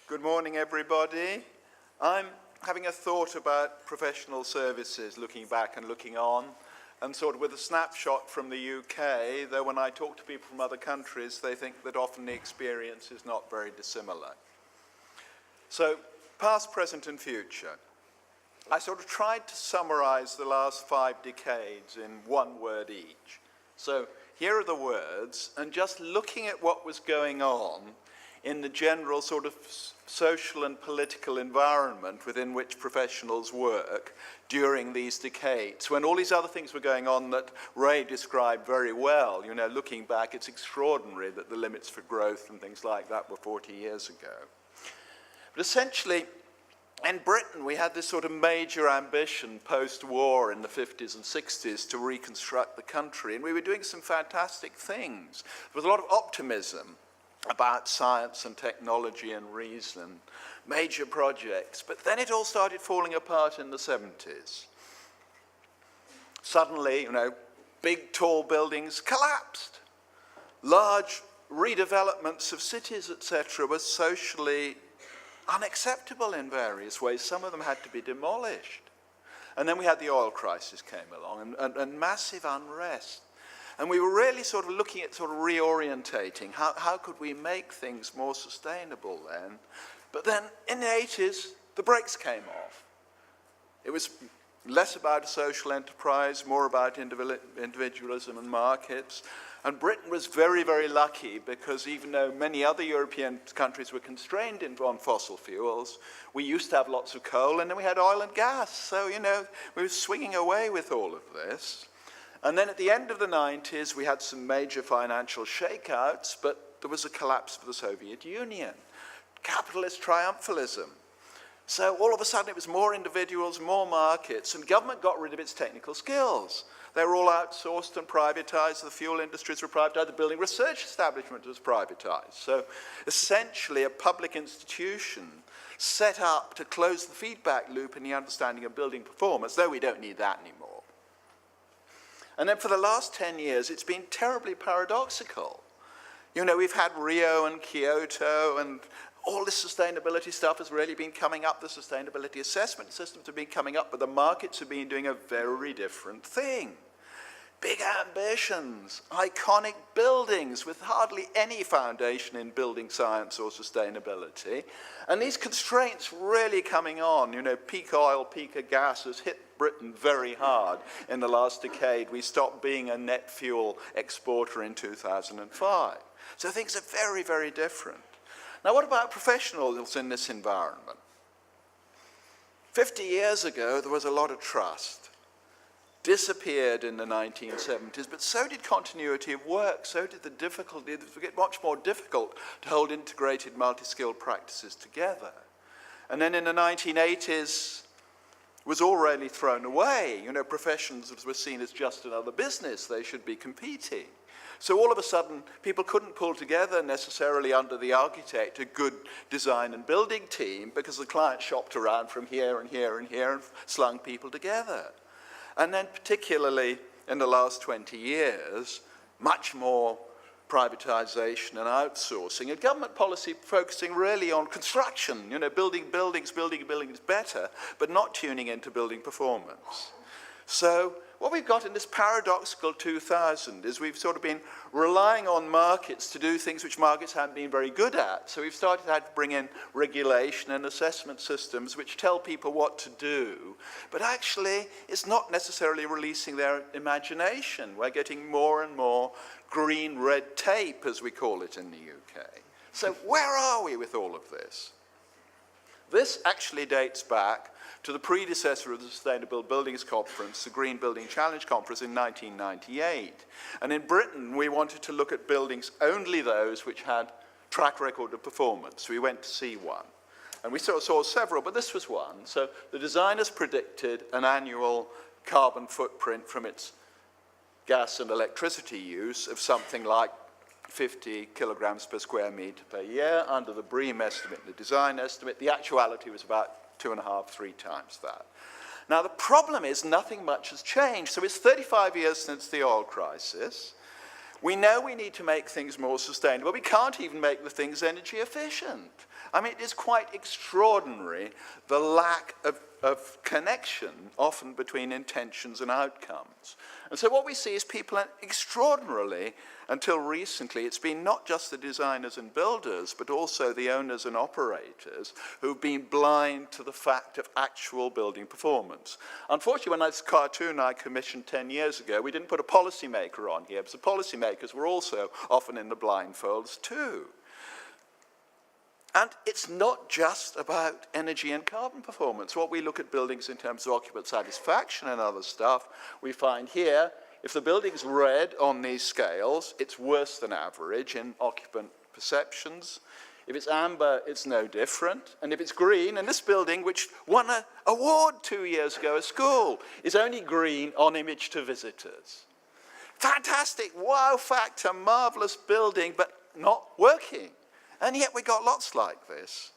Good morning, everybody. I'm having a thought about professional services, looking back and looking on, and sort of with a snapshot from the UK, though when I talk to people from other countries, they think that often the experience is not very dissimilar. So, past, present, and future. I sort of tried to summarize the last 5 decades in one word each. So, here are the words, and just looking at what was going on in the general sort of social and political environment within which professionals work during these decades, when all these other things were going on that Ray described very well. You know, looking back, it's extraordinary that the limits for growth and things like that were 40 years ago. But essentially, in Britain, we had this sort of major ambition post-war in the 50s and 60s to reconstruct the country, and we were doing some fantastic things. There was a lot of optimism about science and technology and reason, major projects, but then it all started falling apart in the 70s. Suddenly, you know, big tall buildings collapsed. Large redevelopments of cities, etc., were socially unacceptable in various ways. Some of them had to be demolished. And then we had the oil crisis came along and massive unrest. And we were really sort of looking at sort of reorientating. How could we make things more sustainable then? But then in the 80s, the brakes came off. It was less about a social enterprise, more about individualism and markets. And Britain was very, very lucky because even though many other European countries were constrained on fossil fuels, we used to have lots of coal and then we had oil and gas. So, you know, we were swinging away with all of this. And then at the end of the 90s, we had some major financial shakeouts, but there was a collapse of the Soviet Union. Capitalist triumphalism. So all of a sudden it was more individuals, more markets, and government got rid of its technical skills. They were all outsourced and privatized. The fuel industries were privatized. The building research establishment was privatized. So essentially a public institution set up to close the feedback loop in the understanding of building performance, though we don't need that anymore. And then for the last 10 years, it's been terribly paradoxical. You know, we've had Rio and Kyoto and all this sustainability stuff has really been coming up. The sustainability assessment systems have been coming up, but the markets have been doing a very different thing. Big ambitions, iconic buildings with hardly any foundation in building science or sustainability. And these constraints really coming on. You know, peak oil, peak gas has hit Britain very hard in the last decade. We stopped being a net fuel exporter in 2005. So things are very, very different. Now, what about professionals in this environment? 50 years ago, there was a lot of trust. Disappeared in the 1970s, but so did continuity of work, so did the difficulty. It would get much more difficult to hold integrated multi-skilled practices together. And then in the 1980s, was already thrown away. You know, professions were seen as just another business. They should be competing. So all of a sudden, people couldn't pull together necessarily under the architect a good design and building team because the client shopped around from here and here and here and slung people together. And then particularly in the last 20 years, much more privatization and outsourcing, a government policy focusing really on construction, you know, building buildings better, but not tuning into building performance. So what we've got in this paradoxical 2000 is we've sort of been relying on markets to do things which markets haven't been very good at. So we've started to have to bring in regulation and assessment systems which tell people what to do, but actually it's not necessarily releasing their imagination. We're getting more and more green red tape, as we call it in the UK. So where are we with all of this? This actually dates back to the predecessor of the Sustainable Buildings Conference, the Green Building Challenge Conference in 1998. And in Britain, we wanted to look at buildings, only those which had track record of performance. We went to see one. And we saw several, but this was one. So the designers predicted an annual carbon footprint from its gas and electricity use of something like 50 kilograms per square meter per year under the BREEAM estimate, the design estimate. The actuality was about 2.5, 3 times that. Now the problem is nothing much has changed. So it's 35 years since the oil crisis. We know we need to make things more sustainable. We can't even make the things energy efficient. I mean, it is quite extraordinary, the lack of connection often between intentions and outcomes. And so what we see is people extraordinarily, until recently, it's been not just the designers and builders, but also the owners and operators who've been blind to the fact of actual building performance. Unfortunately, when this cartoon I commissioned 10 years ago, we didn't put a policymaker on here, because the policymakers were also often in the blindfolds too. And it's not just about energy and carbon performance. What we look at buildings in terms of occupant satisfaction and other stuff, we find here, if the building's red on these scales, it's worse than average in occupant perceptions. If it's amber, it's no different. And if it's green, and this building, which won an award 2 years ago at school, is only green on image to visitors. Fantastic, wow factor, marvelous building, but not working. And yet we got lots like this.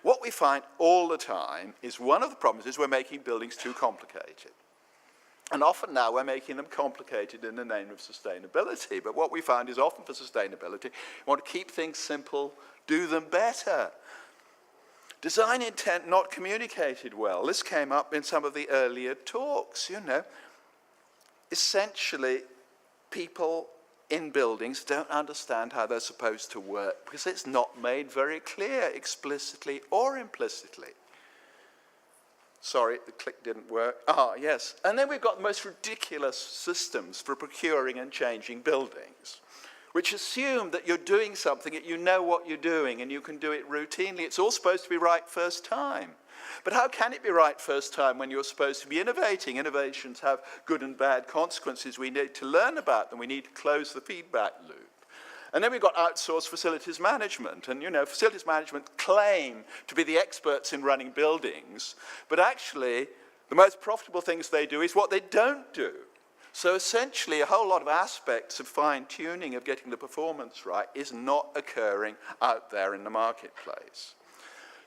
What we find all the time is one of the problems is we're making buildings too complicated. And often now we're making them complicated in the name of sustainability. But what we find is often for sustainability, we want to keep things simple, do them better. Design intent not communicated well. This came up in some of the earlier talks, you know. Essentially, people in buildings don't understand how they're supposed to work because it's not made very clear explicitly or implicitly. Sorry, the click didn't work. Ah, yes. And then we've got the most ridiculous systems for procuring and changing buildings, which assume that you're doing something, that you know what you're doing and you can do it routinely. It's all supposed to be right first time. But how can it be right first time when you're supposed to be innovating? Innovations have good and bad consequences. We need to learn about them. We need to close the feedback loop. And then we've got outsourced facilities management. And, you know, facilities management claim to be the experts in running buildings. But actually, the most profitable things they do is what they don't do. So essentially, a whole lot of aspects of fine-tuning of getting the performance right is not occurring out there in the marketplace.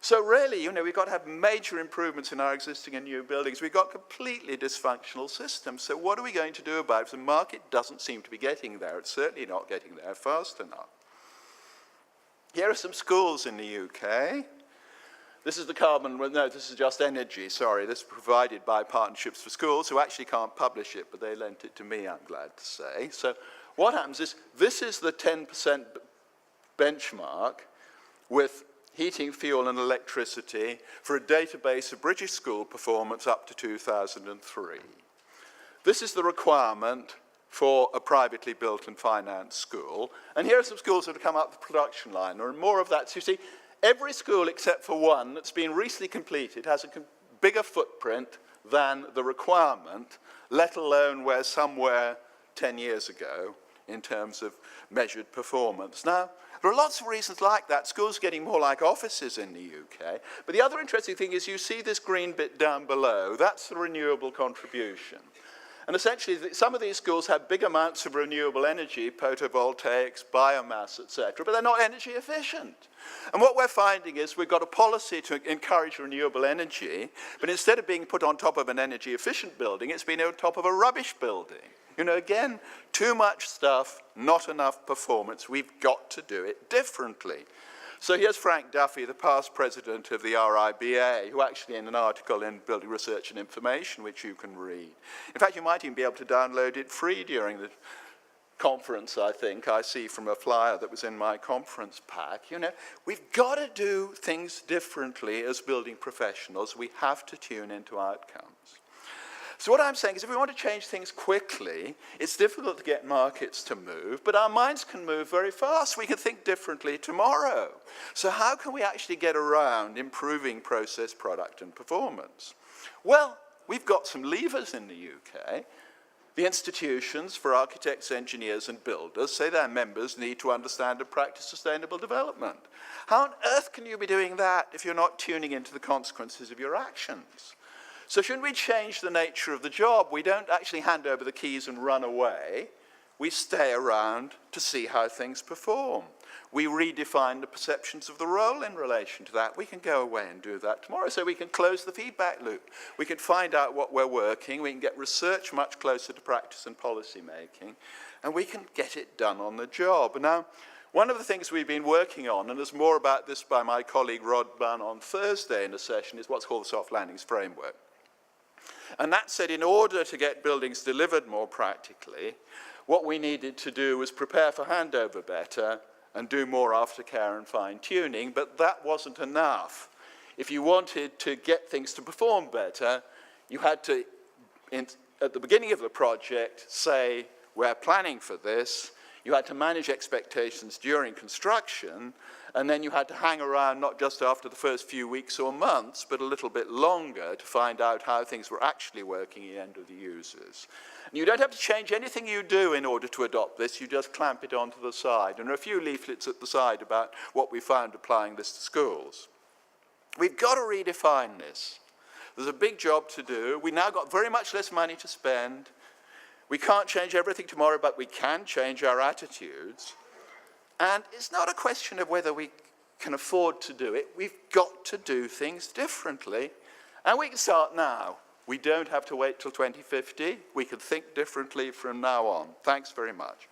So really, you know, we've got to have major improvements in our existing and new buildings. We've got completely dysfunctional systems. So what are we going to do about it? The market doesn't seem to be getting there. It's certainly not getting there fast enough. Here are some schools in the UK. This is the carbon, well, no, this is just energy, sorry. This is provided by Partnerships for Schools, who actually can't publish it, but they lent it to me, I'm glad to say. So what happens is, this is the 10% benchmark with heating, fuel, and electricity for a database of British school performance up to 2003. This is the requirement for a privately built and financed school. And here are some schools that have come up the production line, or more of that. So you see, every school except for one that's been recently completed has a bigger footprint than the requirement, let alone where somewhere 10 years ago in terms of measured performance. Now, there are lots of reasons like that. Schools are getting more like offices in the UK. But the other interesting thing is you see this green bit down below. That's the renewable contribution. And essentially, some of these schools have big amounts of renewable energy, photovoltaics, biomass, etc., but they're not energy efficient. And what we're finding is we've got a policy to encourage renewable energy, but instead of being put on top of an energy efficient building, it's been on top of a rubbish building. You know, again, too much stuff, not enough performance. We've got to do it differently. So here's Frank Duffy, the past president of the RIBA, who actually in an article in Building Research and Information, which you can read. In fact, you might even be able to download it free during the conference, I think. I see from a flyer that was in my conference pack. You know, we've got to do things differently as building professionals. We have to tune into outcomes. So what I'm saying is if we want to change things quickly, it's difficult to get markets to move, but our minds can move very fast. We can think differently tomorrow. So how can we actually get around improving process, product, and performance? Well, we've got some levers in the UK. The institutions for architects, engineers, and builders say their members need to understand and practice sustainable development. How on earth can you be doing that if you're not tuning into the consequences of your actions? So shouldn't we change the nature of the job? We don't actually hand over the keys and run away. We stay around to see how things perform. We redefine the perceptions of the role in relation to that. We can go away and do that tomorrow. So we can close the feedback loop. We can find out what we're working. We can get research much closer to practice and policy making. and we can get it done on the job. Now, one of the things we've been working on, and there's more about this by my colleague Rod Bunn on Thursday in a session, is what's called the soft landings framework. And that said, in order to get buildings delivered more practically, what we needed to do was prepare for handover better and do more aftercare and fine-tuning, but that wasn't enough. If you wanted to get things to perform better, you had to, at the beginning of the project, say, we're planning for this. You had to manage expectations during construction, and then you had to hang around not just after the first few weeks or months, but a little bit longer to find out how things were actually working in the end of the users. And you don't have to change anything you do in order to adopt this, you just clamp it onto the side. And there are a few leaflets at the side about what we found applying this to schools. We've got to redefine this. There's a big job to do. We now got very much less money to spend. We can't change everything tomorrow, but we can change our attitudes. And it's not a question of whether we can afford to do it. We've got to do things differently. And we can start now. We don't have to wait till 2050. We can think differently from now on. Thanks very much.